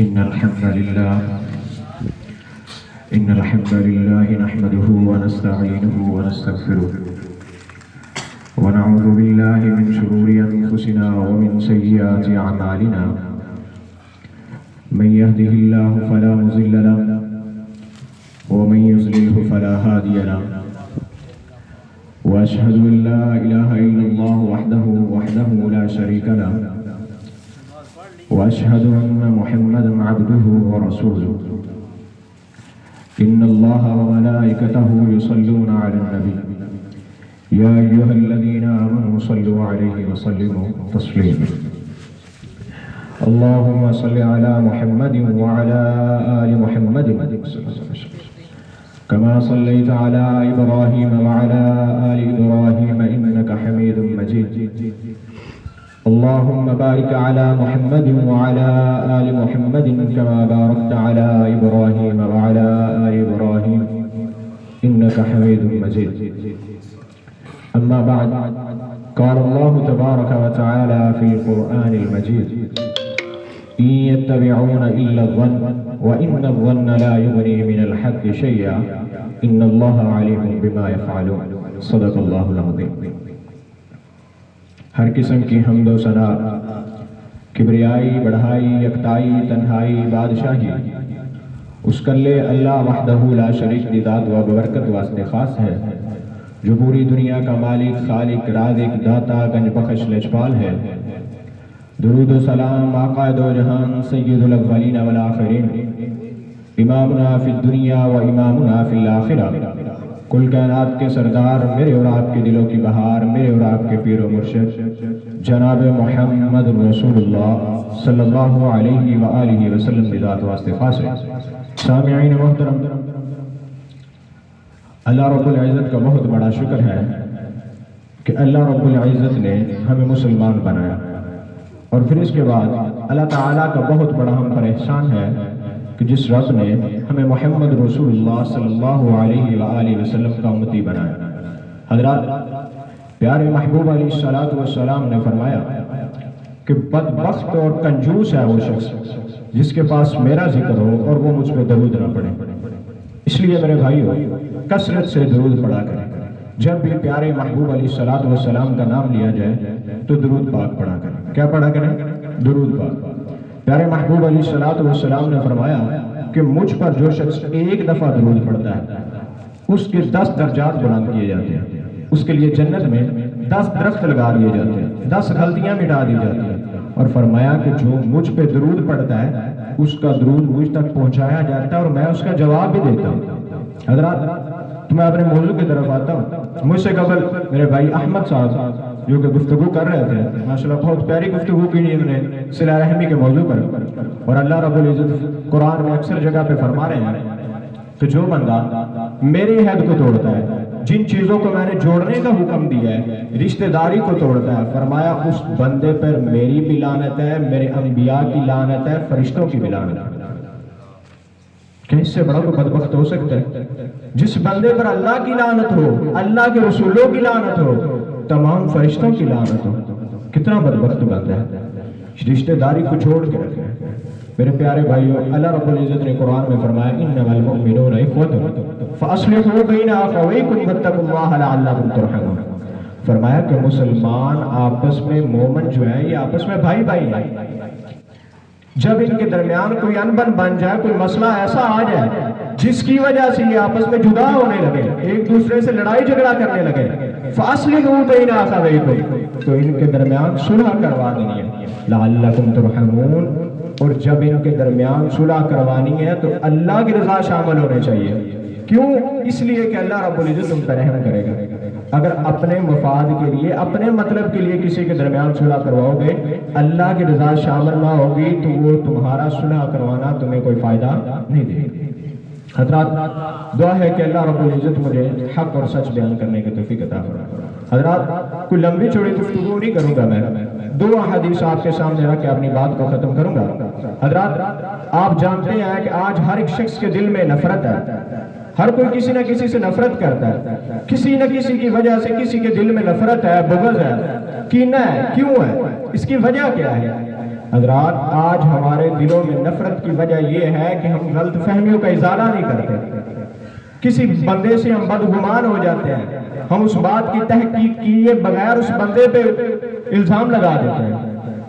إن الحمد لله نحمده ونستعينه ونستغفره ونعوذ بالله من شرور أنفسنا ومن سيئات أعمالنا من يهده الله فلا مضل له ومن يضلله فلا هادي له وأشهد أن لا إله إلا الله وحده لا شريك له وأشهد أن محمدا عبده ورسوله إن الله وملائكته يصلون على النبي يا أيها الذين آمنوا صلوا عليه وسلموا تسليما اللهم صل على محمد وعلى آل محمد كما صليت على إبراهيم وعلى آل إبراهيم إنك حميد مجيد اللهم بارك على محمد وعلى آل محمد كما باركت على إبراهيم وعلى آل إبراهيم إنك حميد مجيد أما بعد قال الله تبارك وتعالى في القرآن المجيد إن يتبعون إلا الظن وإن الظن لا يغني من الحق شيئا إن الله عليم بما يفعلون صدق الله العظيم۔ ہر قسم کی حمد و ثنا، کبریائی، بڑھائی، یکتائی، تنہائی، بادشاہی اس کلے اللہ وحدہ لا شریک دی ذات و برکت واسطے خاص ہے، جو پوری دنیا کا مالک، خالق، رازق، داتا، گنج بخش، لجپال ہے۔ درود و سلام آقا دو جہان سید الاولین والآخرین، امامنا فی الدنیا و امامنا فی الآخرہ، کل کائنات کے سردار، میرے اور آپ کے دلوں کی بہار، میرے اور آپ کے پیر و مرشد جناب محمد رسول اللہ صلی اللہ علیہ وآلہ وسلم کی ذات واسطے خاص ہے۔ سامعین محترم، اللہ رب العزت کا بہت بڑا شکر ہے کہ اللہ رب العزت نے ہمیں مسلمان بنایا، اور پھر اس کے بعد اللہ تعالیٰ کا بہت بڑا ہم پر احسان ہے کہ جس رب نے ہمیں محمد رسول اللہ صلی اللہ علیہ وآلہ وسلم کا امتی بنایا۔ حضرات، پیارے محبوب علیہ السلام نے فرمایا کہ بدبخت اور کنجوس ہے وہ شخص جس کے پاس میرا ذکر ہو اور وہ مجھ پہ درود نہ پڑے۔ اس لیے میرے بھائیو، کثرت سے درود پڑھا کریں۔ جب بھی پیارے محبوب علیہ السلام کا نام لیا جائے تو درود پاک پڑھا کریں۔ کیا پڑھا کریں؟ درود پاک۔ پیارے محبوب علیہ السلام نے فرمایا کہ مجھ پر جو شخص ایک دفعہ درود پڑھتا ہے اس کے 10 درجات بلند کیے جاتے ہیں، اس کے لیے جنت میں 10 درخت لگا دیے جاتے ہیں، 10 غلطیاں مٹا دی جاتی ہیں، اور فرمایا کہ جو مجھ پہ درود پڑھتا ہے اس کا درود مجھ تک پہنچایا جاتا ہے اور میں اس کا جواب بھی دیتا ہوں۔ حضرات، تو میں اپنے موضوع کی طرف آتا ہوں۔ مجھ سے قبل میرے بھائی احمد صاحب جو کہ گفتگو کر رہے تھے، ماشاءاللہ بہت پیاری گفتگو کی انہوں نے صلہ رحمی کے موضوع پر، اور اللہ رب العزت قرآن میں اکثر جگہ پہ فرما رہے ہیں کہ جو بندہ میری حد کو توڑتا ہے، جن چیزوں کو میں نے جوڑنے کا حکم دیا ہے، رشتہ داری کو توڑتا ہے، فرمایا اس بندے پر میری بھی لعنت ہے، میرے انبیاء کی لعنت ہے، فرشتوں کی بھی لعنت ہے۔ کہ اس سے بڑا کوئی بدبخت ہو سکتا ہے؟ جس بندے پر اللہ کی لعنت ہو، اللہ کے رسولوں کی لعنت ہو، تمام فرشتوں کی لعنت ہو، کتنا بدبخت بندہ ہے، رشتہ داری کو چھوڑ کے رکھے۔ میرے پیارے بھائیو، اللہ رب العزت نے قرآن میں فرمایا انما المؤمنون اخوۃ فاصلحوا بین اخویکم واتقوا اللہ لعلکم ترحمون۔ فرمایا کہ مسلمان آپس میں، مومن جو ہیں یہ آپس میں بھائی بھائی ہیں۔ جب ان کے درمیان کوئی انبن بن جائے، کوئی مسئلہ ایسا آ جائے جس کی وجہ سے یہ آپس میں جدا ہونے لگے، ایک دوسرے سے لڑائی جھگڑا کرنے لگے، فاصلحوا بین اخویکم، تو ان کے درمیان صلح کروا دینی ہے، لعلکم ترحمون۔ اور جب ان کے درمیان صلح کروانی ہے تو اللہ کی رضا شامل ہونے چاہیے۔ کیوں؟ اس لیے کہ اللہ رب العزت تم پر رحم کرے گا۔ اگر اپنے مفاد کے لیے، اپنے مطلب کے لیے کسی کے درمیان صلح کرواؤ گے، اللہ کی رضا شامل نہ ہوگی تو وہ تمہارا صلح کروانا تمہیں کوئی فائدہ نہیں دے گا۔ حضرات، دعا ہے کہ اللہ رب العزت مجھے حق اور سچ بیان کرنے کی توفیق عطا فرمائے۔ حضرات، کوئی لمبی چوڑی گفتگو نہیں کروں گا، میں 2 احادیث آپ کے سامنے رکھ کے اپنی بات کو ختم کروں گا۔ حضرات، آپ جانتے ہیں کہ آج ہر ایک شخص کے دل میں نفرت ہے، ہر کوئی کسی نہ کسی سے نفرت کرتا ہے، کسی نہ کسی کی وجہ سے کسی کے دل میں نفرت ہے، بغض ہے، کینہ ہے۔ کیوں ہے؟ اس کی وجہ کیا ہے؟ حضرات آج ہمارے دلوں میں نفرت کی وجہ یہ ہے کہ ہم غلط فہمیوں کا ازالہ نہیں کرتے. کسی بندے سے ہم بدگمان ہو جاتے ہیں, ہم اس بات کی تحقیق کیے بغیر اس بندے پہ الزام لگا دیتے ہیں,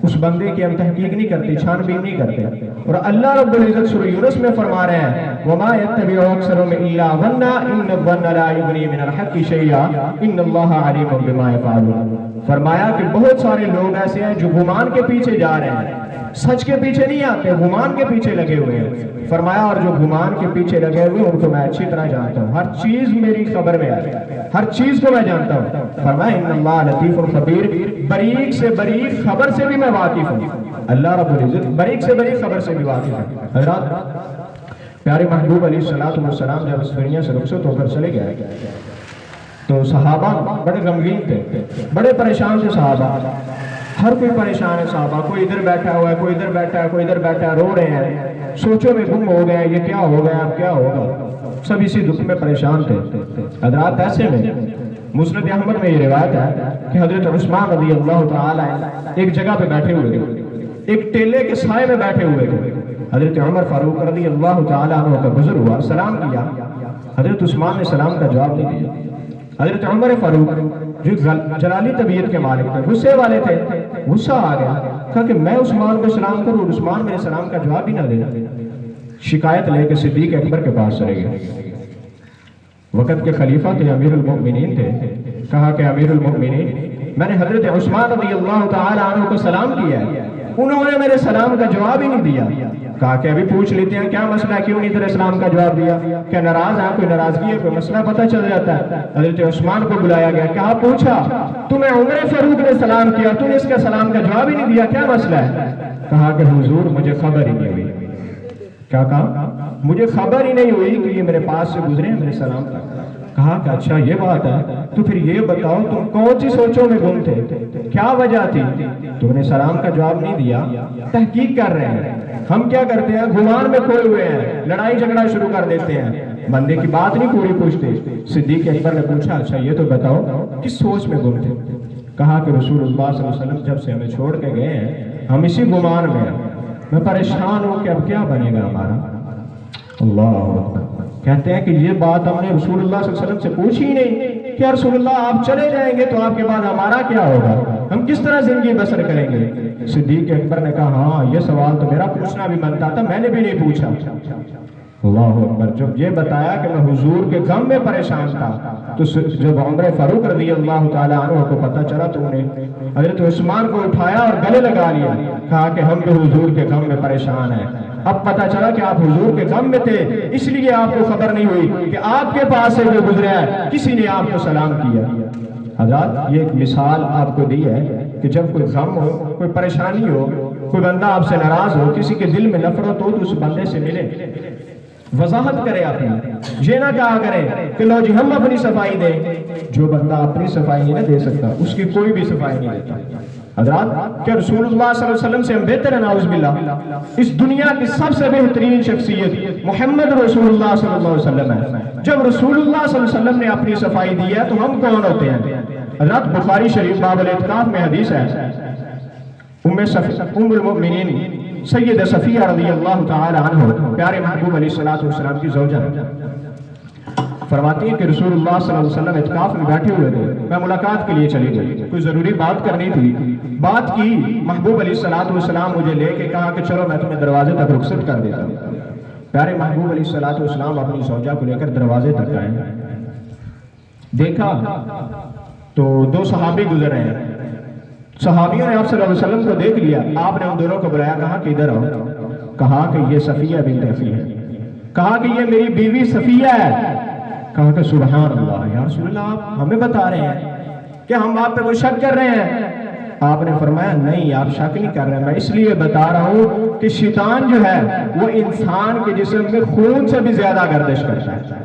اس بندے کی ہم تحقیق نہیں کرتے, چھان بین نہیں کرتے. اور اللہ رب العزت سورہ یونس میں فرما رہے ہیں وَمَا يَتَّبِعُ أَكْثَرُهُمْ إِلَّا ظَنًّا إِنَّ الظَّنَّ لَا يُغْنِي مِنَ الْحَقِّ شَيْئًا إِنَّ اللَّهَ عَلِيمٌ بِمَا يَفْعَلُونَ. فرمایا کہ بہت سارے لوگ ایسے ہیں جو گمان کے پیچھے جا رہے ہیں, سچ کے پیچھے نہیں آتے, گمان کے پیچھے لگے ہوئے ہیں. فرمایا اور جو گمان کے پیچھے لگے ہوئے ان کو میں اچھی طرح جانتا ہوں, ہر چیز میری خبر میں آئی, ہر چیز کو میں جانتا ہوں. فرمایا ان اللہ لطیف خبیر, باریک سے باریک خبر سے بھی میں واقف ہوں. اللہ رب العزت باریک سے باریک خبر سے بھی واقف ہے. حضرات پیارے محبوب علیہ السلام جب اس دنیا سے رخصت ہو کر چلے گئے تو صحابہ بڑے غمگین تھے, بڑے پریشان تھے صحابہ. ہر کوئی پریشان ہے صحابہ, کوئی ادھر بیٹھا ہوا ہے, کوئی ادھر بیٹھا ہے, کوئی ادھر بیٹھا ہے, رو رہے ہیں, سوچوں میں گم ہو گئے, یہ کیا ہو گیا, اب کیا ہوگا, سب اسی دکھ میں پریشان تھے. حضرات ایسے میں مسند احمد میں یہ روایت ہے کہ حضرت عثمان رضی اللہ تعالی ایک جگہ پہ بیٹھے ہوئے تھے, ایک ٹیلے کے سائے میں بیٹھے ہوئے تھے. حضرت عمر فاروق رضی اللہ تعالی عنہ کا گزر ہوا, سلام کیا, حضرت عثمان نے سلام کا جواب نہیں دیا. حضرت عمر فاروق جو جلالی طبیعت کے مالک تھے, غصے والے تھے, غصہ آ گیا, کہا کہ میں عثمان کو سلام کروں, عثمان میرے سلام کا جواب ہی نہ دے. شکایت لے کے صدیق اکبر کے پاس چلے گئے. وقت کے خلیفہ تھے, امیر المؤمنین تھے. کہا کہ امیر المؤمنین, میں نے حضرت عثمان رضی اللہ تعالی عنہ کو سلام کیا ہے, انہوں نے میرے سلام کا جواب ہی نہیں دیا. کہا کہ ابھی پوچھ لیتے ہیں کیا مسئلہ ہے, کیوں نہیں تیرے سلام کا جواب دیا, کیا ناراض ہے, کوئی ناراضگی ہے, کوئی مسئلہ پتہ چل جاتا ہے. حضرت عثمان کو بلایا گیا, کہا پوچھا تمہیں عمر فاروق نے سلام کیا, تم نے اس کا سلام کا جواب ہی نہیں دیا, کیا مسئلہ ہے. کہا کہ حضور مجھے خبر ہی نہیں ہوئی. کیا کہا, مجھے خبر ہی نہیں ہوئی کہ یہ میرے پاس سے گزرے ہیں, میرے سلام کا. کہا کہ اچھا یہ بات ہے, تو پھر یہ بتاؤ تم کون سی سوچوں میں گم تھے, کیا وجہ تھی, تم نے سلام کا جواب نہیں دیا. تحقیق کر رہے ہیں, ہم کیا کرتے ہیں, گمان میں کھوئے ہوئے ہیں, لڑائی جھگڑا شروع کر دیتے ہیں, بندے کی بات نہیں پوری پوچھتے. صدیق اکبر نے پوچھا اچھا یہ تو بتاؤ کس سوچ میں گم تھے. کہا کہ رسول اللہ صلی اللہ علیہ وسلم جب سے ہمیں چھوڑ کے گئے ہیں ہم اسی گمان میں ہیں, میں پریشان ہوں کہ اب کیا بنے گا ہمارا. اللہ اکبر. کہتے ہیں کہ یہ بات ہم نے رسول اللہ صلی اللہ علیہ وسلم سے پوچھی ہی نہیں کہ رسول اللہ آپ چلے جائیں گے تو آپ کے بعد ہمارا کیا ہوگا, ہم کس طرح زندگی بسر کریں گے. صدیق اکبر نے کہا ہاں یہ سوال تو میرا پوچھنا بھی بنتا تھا, میں نے بھی نہیں پوچھا. اللہ اکبر. جب یہ بتایا کہ میں حضور کے غم میں پریشان تھا تو جب عمر فاروق رضی اللہ تعالی عنہ کو پتہ چلا تو انہوں نے حضرت عثمان کو اٹھایا اور گلے لگا لیا. کہا کہ ہم تو حضور کے غم میں پریشان ہیں, اب پتہ چلا کہ آپ حضور کے غم میں تھے, اس لیے آپ کو خبر نہیں ہوئی کہ آپ کے پاس سے جو گزرا ہے کسی نے آپ کو سلام کیا. حضرات یہ ایک مثال آپ کو دی ہے کہ جب کوئی غم ہو, کوئی پریشانی ہو, کوئی بندہ آپ سے ناراض ہو, کسی کے دل میں نفرت ہو تو اس بندے سے ملے, وضاحت کرے اپنی, یہ نہ کہا کرے کہ لو جی ہم اپنی صفائی دیں. جو بندہ اپنی صفائی نہیں دے سکتا اس کی کوئی بھی صفائی نہیں دیتا. حضرات کیا رسول اللہ صلی اللہ علیہ وسلم سے ہم بہتر ہیں؟ نعوذ باللہ. اس دنیا کی سب سے بہترین شخصیت محمد رسول اللہ صلی اللہ علیہ وسلم ہے. جب رسول اللہ صلی اللہ علیہ وسلم نے اپنی صفائی دی ہے تو ہم کون ہوتے ہیں؟ حضرات بخاری شریف باب الاعتکاف میں حدیث ہے, ام المؤمنین سید صفیہ رضی اللہ تعالی عنہ پیارے محبوب علیہ السلام کی زوجہ فرماتی ہے کہ رسول اللہ صلی اللہ علیہ وسلم اعتکاف میں بیٹھے ہوئے تھے, میں ملاقات کے لیے چلی گئی, کوئی ضروری بات کرنی تھی, بات کی, محبوب علیہ السلام مجھے لے کے کہا کہ چلو میں تمہیں دروازے تک رخصت کر دیتا ہوں. پیارے محبوب علیہ السلام اپنی زوجہ کو لے کر دروازے تک آئے, دیکھا تو دو صحابی گزر رہے ہیں. صحابیوں نے آپ صلی اللہ علیہ وسلم کو دیکھ لیا, آپ نے ان دونوں کو بلایا, کہا کہ ادھر آؤ. کہا کہ یہ صفیہ بنت حفیہ ہے, کہا کہ یہ میری بیوی صفیہ ہے. کہا کہ سبحان اللہ, یا رسول اللہ آپ ہمیں بتا رہے ہیں کہ ہم آپ پہ کوئی شک کر رہے ہیں؟ آپ نے فرمایا نہیں آپ شک نہیں کر رہے ہیں, میں اس لیے بتا رہا ہوں کہ شیطان جو ہے وہ انسان کے جسم میں خون سے بھی زیادہ گردش کرتا ہے.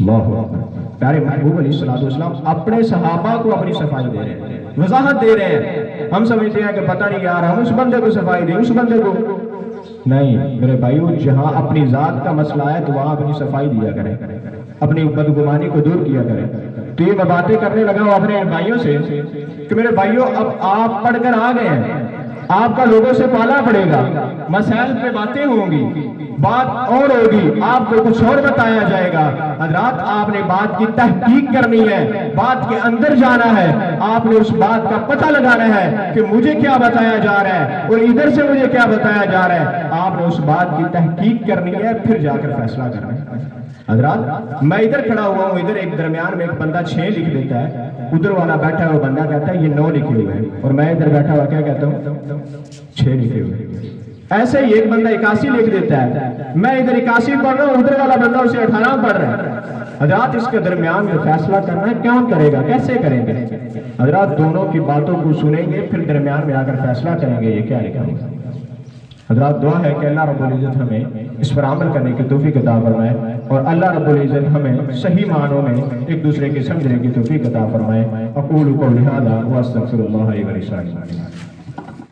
اللہ اکبر. پیارے محبوب علیہ السلام اپنے صحابہ کو اپنی صفائی دے رہے ہیں, وضاحت دے رہے ہیں. ہم سمجھتے ہیں کہ پتہ نہیں یار ہم اس بندے کو صفائی دیں, اس بندے کو نہیں. میرے بھائیو جہاں اپنی ذات کا مسئلہ ہے تو وہاں اپنی صفائی دیا کریں, اپنی بدگمانی کو دور کیا کریں. تو یہ میں باتیں کرنے لگا ہوں اپنے بھائیوں سے کہ میرے بھائیوں اب آپ پڑھ کر آ گئے ہیں, آپ کا لوگوں سے پالا پڑے گا، مسائل پہ باتیں ہوں گی، بات اور ہوگی، آپ کو کچھ اور بتایا جائے گا۔ حضرات آپ نے بات کی تحقیق کرنی ہے، بات کے اندر جانا ہے، آپ نے اس بات کا پتہ لگانا ہے کہ مجھے کیا بتایا جا رہا ہے اور ادھر سے مجھے کیا بتایا جا رہا ہے۔ آپ نے اس بات کی تحقیق کرنی ہے، پھر جا کر فیصلہ کرنا ہے۔ حضرات میں ادھر کھڑا ہوا ہوں، ادھر ایک درمیان میں ایک بندہ 6 لکھ دیتا ہے، ادھر والا بیٹھا ہوا بندہ کہتا ہے یہ 9 لکھے ہوئے ہیں، اور میں ادھر بیٹھا ہوا کیا کہتا ہوں 6 لکھے ہوئے ہیں۔ ایسے ہی ایک بندہ 81 لکھ دیتا ہے، میں ادھر 81 پڑھ رہا ہوں، ادھر والا بندہ اسے 18 پڑھ رہا ہے۔ حضرات اس کے درمیان میں فیصلہ کرنا ہے، کون کرے گا، کیسے کریں گے؟ حضرات دونوں کی باتوں کو سنیں گے، پھر درمیان میں آ کر فیصلہ کریں گے یہ کیا لکھا ہے۔ حضرات دعا ہے کہ اللہ رب العزت ہمیں اس پر عمل کرنے کی توفیق عطا فرمائے، اور اللہ رب العزت ہمیں صحیح معنوں میں ایک دوسرے کے سمجھنے کی توفیق عطا فرمائے۔ اقول قولی ھذا واستغفر اللہ لی ولکم۔